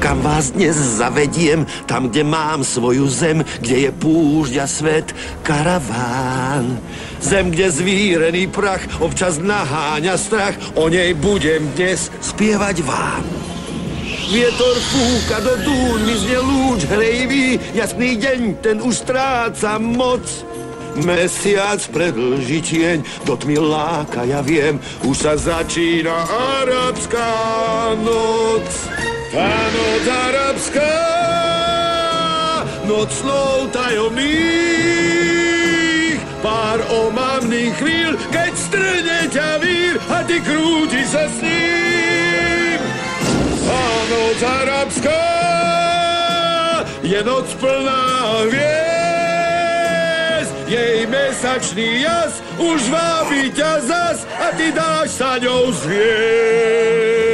kam vás dnes zavediem, tam, kde mám svoju zem, kde je púšť a svet, karaván. Zem, kde zvírený prach občas naháňa strach, o nej budem dnes spievať vám. Vietor fúka do dún, mizne lúč hrejvý, jasný deň, ten už stráca moc. Mesiac predlží tieň, do tmy láka, ja viem, už sa začína arabská noc. Tá noc arabská, noc snov tajomných, pár omamných chvíľ, keď strne ťa vír a ty krúti sa s ním. Tá noc arabská je noc plná hviezd, jej mesačný jas už vábi ťa zas a ty dáš sa ňou zvieť.